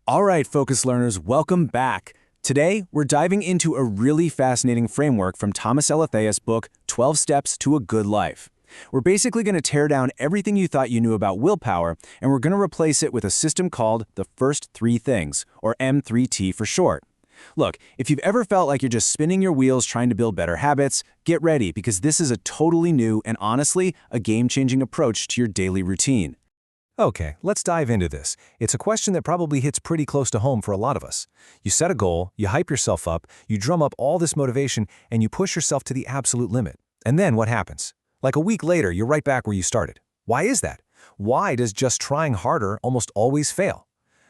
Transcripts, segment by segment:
All right, focus learners, welcome back. Today, we're diving into a really fascinating framework from Thomas Elatheus' book, 12 Steps to a Good Life. We're basically going to tear down everything you thought you knew about willpower, and we're going to replace it with a system called the First Three Things, or M3T for short. Look, if you've ever felt like you're just spinning your wheels trying to build better habits, get ready because this is a totally new and honestly, a game-changing approach to your daily routine. Okay, let's dive into this. It's a question that probably hits pretty close to home for a lot of us. You set a goal, you hype yourself up, you drum up all this motivation, and you push yourself to the absolute limit. And then what happens? Like a week later, you're right back where you started. Why is that? Why does just trying harder almost always fail?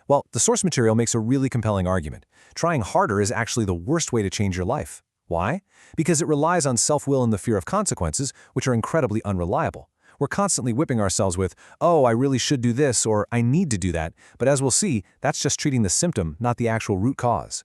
Well, the source material makes a really compelling argument. Trying harder is actually the worst way to change your life. Why? Because it relies on self-will and the fear of consequences, which are incredibly unreliable. We're constantly whipping ourselves with, oh, I really should do this, or I need to do that, but as we'll see, that's just treating the symptom, not the actual root cause.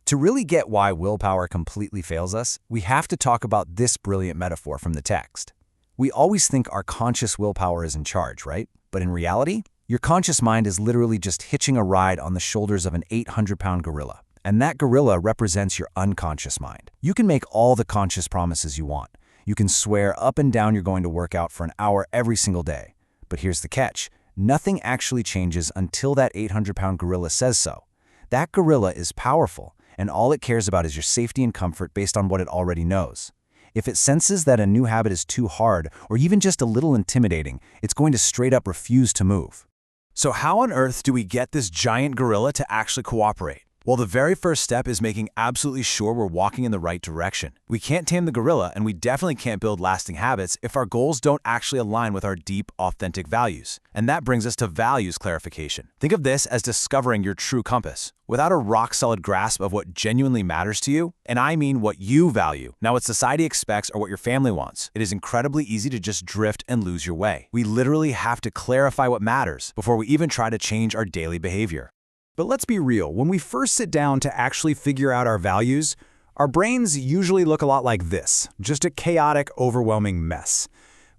To really get why willpower completely fails us, we have to talk about this brilliant metaphor from the text. We always think our conscious willpower is in charge, right? But in reality, your conscious mind is literally just hitching a ride on the shoulders of an 800-pound gorilla. And that gorilla represents your unconscious mind. You can make all the conscious promises you want. You can swear up and down you're going to work out for an hour every single day. But here's the catch. Nothing actually changes until that 800-pound gorilla says so. That gorilla is powerful, and all it cares about is your safety and comfort based on what it already knows. If it senses that a new habit is too hard or even just a little intimidating, it's going to straight up refuse to move. So how on earth do we get this giant gorilla to actually cooperate? Well, the very first step is making absolutely sure we're walking in the right direction. We can't tame the gorilla, and we definitely can't build lasting habits if our goals don't actually align with our deep, authentic values. And that brings us to values clarification. Think of this as discovering your true compass. Without a rock-solid grasp of what genuinely matters to you, and I mean what you value, not what society expects or what your family wants, it is incredibly easy to just drift and lose your way. We literally have to clarify what matters before we even try to change our daily behavior. But let's be real, when we first sit down to actually figure out our values, our brains usually look a lot like this, just a chaotic, overwhelming mess.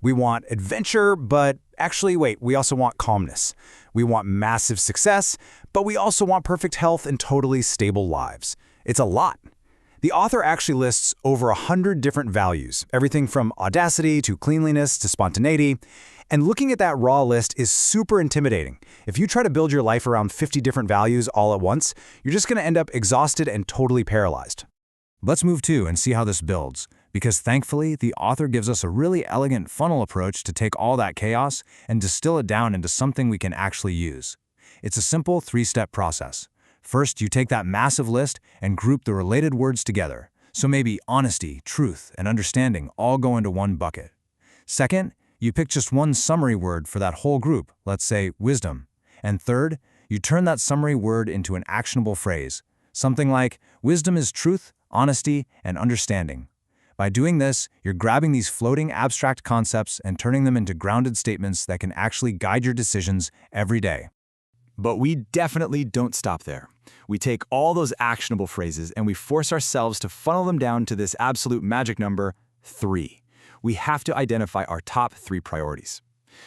We want adventure, but actually, we also want calmness. We want massive success, but we also want perfect health and totally stable lives. It's a lot. The author actually lists over 100 different values, everything from audacity to cleanliness to spontaneity. And looking at that raw list is super intimidating. If you try to build your life around 50 different values all at once, you're just going to end up exhausted and totally paralyzed. Let's move to and see how this builds, because thankfully, the author gives us a really elegant funnel approach to take all that chaos and distill it down into something we can actually use. It's a simple three-step process. First, you take that massive list and group the related words together. So maybe honesty, truth, and understanding all go into one bucket. Second, you pick just one summary word for that whole group, let's say wisdom. And third, you turn that summary word into an actionable phrase, something like, wisdom is truth, honesty, and understanding. By doing this, you're grabbing these floating abstract concepts and turning them into grounded statements that can actually guide your decisions every day. But we definitely don't stop there. We take all those actionable phrases and we force ourselves to funnel them down to this absolute magic number, 3. We have to identify our top 3 priorities.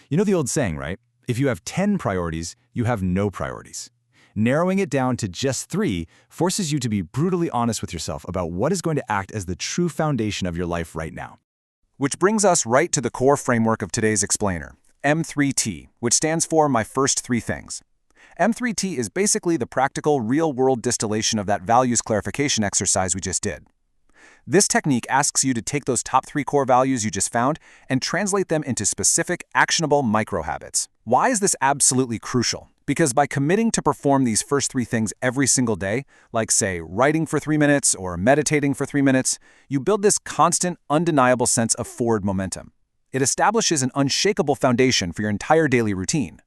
You know the old saying, right? If you have 10 priorities, you have no priorities. Narrowing it down to just 3 forces you to be brutally honest with yourself about what is going to act as the true foundation of your life right now. Which brings us right to the core framework of today's explainer, M3T, which stands for My First 3 Things. M3T is basically the practical, real-world distillation of that values clarification exercise we just did. This technique asks you to take those top 3 core values you just found and translate them into specific, actionable micro-habits. Why is this absolutely crucial? Because by committing to perform these first 3 things every single day, like say writing for 3 minutes or meditating for 3 minutes, you build this constant, undeniable sense of forward momentum. It establishes an unshakable foundation for your entire daily routine.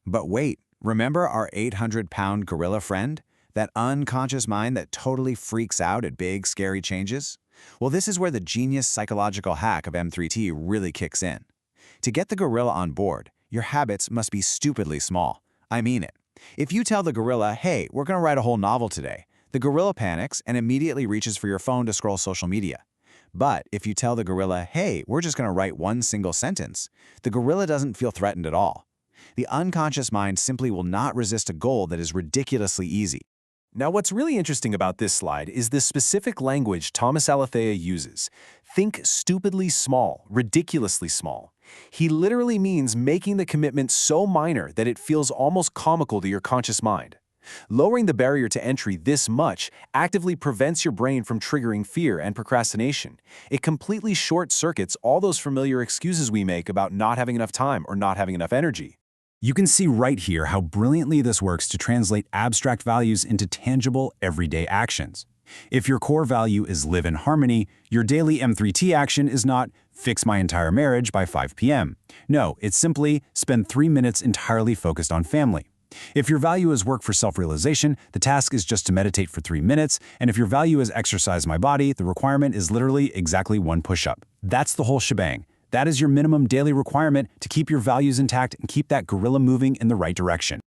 But wait, remember our 800-pound gorilla friend? That unconscious mind that totally freaks out at big, scary changes? Well, this is where the genius psychological hack of M3T really kicks in. To get the gorilla on board, your habits must be stupidly small. I mean it. If you tell the gorilla, hey, we're going to write a whole novel today, the gorilla panics and immediately reaches for your phone to scroll social media. But if you tell the gorilla, hey, we're just going to write one single sentence, the gorilla doesn't feel threatened at all. The unconscious mind simply will not resist a goal that is ridiculously easy. Now, what's really interesting about this slide is the specific language Thomas Aletheia uses. Think stupidly small, ridiculously small. He literally means making the commitment so minor that it feels almost comical to your conscious mind. Lowering the barrier to entry this much actively prevents your brain from triggering fear and procrastination. It completely short-circuits all those familiar excuses we make about not having enough time or not having enough energy. You can see right here how brilliantly this works to translate abstract values into tangible, everyday actions. If your core value is live in harmony, your daily M3T action is not fix my entire marriage by 5 p.m. No, it's simply spend 3 minutes entirely focused on family. If your value is work for self-realization, the task is just to meditate for 3 minutes, and if your value is exercise my body, the requirement is literally exactly 1 push-up. That's the whole shebang. That is your minimum daily requirement to keep your values intact and keep that gorilla moving in the right direction.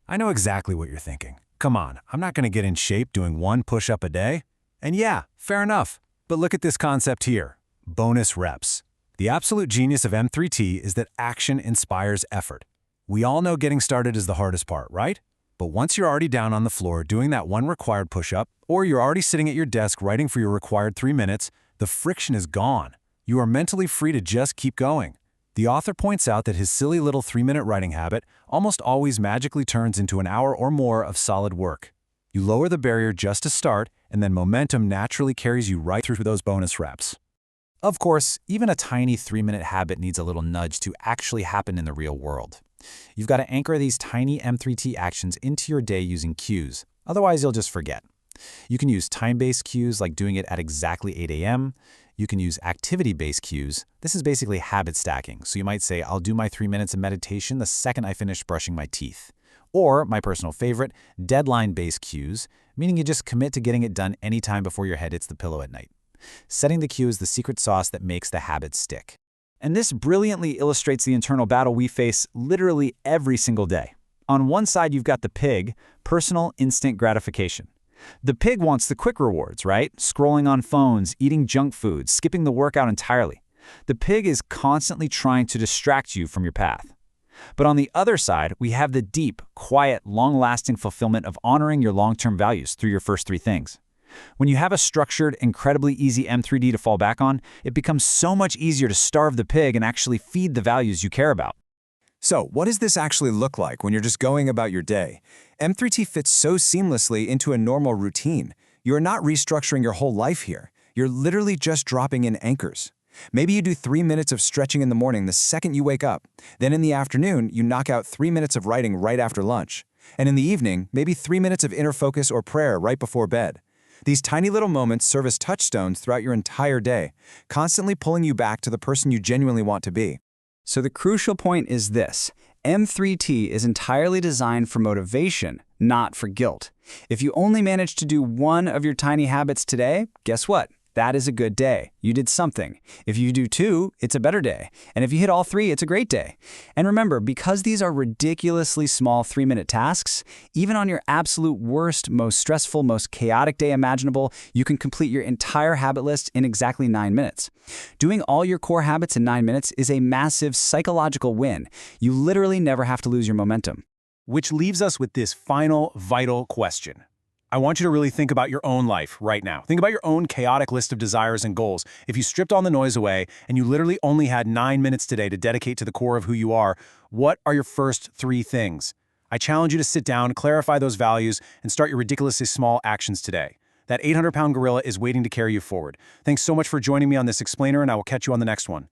I know exactly what you're thinking. Come on, I'm not going to get in shape doing 1 push-up a day. And yeah, fair enough. But look at this concept here. Bonus reps. The absolute genius of M3T is that action inspires effort. We all know getting started is the hardest part, right? But once you're already down on the floor doing that 1 required push-up, or you're already sitting at your desk writing for your required 3 minutes, the friction is gone. You are mentally free to just keep going. The author points out that his silly little 3-minute writing habit almost always magically turns into an hour or more of solid work. You lower the barrier just to start, and then momentum naturally carries you right through those bonus reps. Of course, even a tiny 3-minute habit needs a little nudge to actually happen in the real world. You've got to anchor these tiny M3T actions into your day using cues, otherwise you'll just forget. You can use time-based cues like doing it at exactly 8 a.m. You can use activity-based cues. This is basically habit stacking. So you might say, I'll do my 3 minutes of meditation the second I finish brushing my teeth. Or, my personal favorite, deadline-based cues, meaning you just commit to getting it done anytime before your head hits the pillow at night. Setting the cue is the secret sauce that makes the habit stick. And this brilliantly illustrates the internal battle we face literally every single day. On one side, you've got the pig, personal instant gratification. The pig wants the quick rewards, right? Scrolling on phones, eating junk food, skipping the workout entirely. The pig is constantly trying to distract you from your path. But on the other side, we have the deep, quiet, long-lasting fulfillment of honoring your long-term values through your first 3 things. When you have a structured, incredibly easy M3D to fall back on, it becomes so much easier to starve the pig and actually feed the values you care about. So, what does this actually look like when you're just going about your day? M3T fits so seamlessly into a normal routine. You're not restructuring your whole life here. You're literally just dropping in anchors. Maybe you do 3 minutes of stretching in the morning the second you wake up. Then in the afternoon, you knock out 3 minutes of writing right after lunch. And in the evening, maybe 3 minutes of inner focus or prayer right before bed. These tiny little moments serve as touchstones throughout your entire day, constantly pulling you back to the person you genuinely want to be. So the crucial point is this. M3T is entirely designed for motivation, not for guilt. If you only manage to do 1 of your tiny habits today, guess what? That is a good day. You did something. If you do 2, it's a better day. And if you hit all 3, it's a great day. And remember, because these are ridiculously small 3-minute tasks, even on your absolute worst, most stressful, most chaotic day imaginable, you can complete your entire habit list in exactly 9 minutes. Doing all your core habits in 9 minutes is a massive psychological win. You literally never have to lose your momentum. Which leaves us with this final, vital question. I want you to really think about your own life right now. Think about your own chaotic list of desires and goals. If you stripped all the noise away and you literally only had 9 minutes today to dedicate to the core of who you are, what are your first 3 things? I challenge you to sit down, clarify those values, and start your ridiculously small actions today. That 800-pound gorilla is waiting to carry you forward. Thanks so much for joining me on this explainer, and I will catch you on the next one.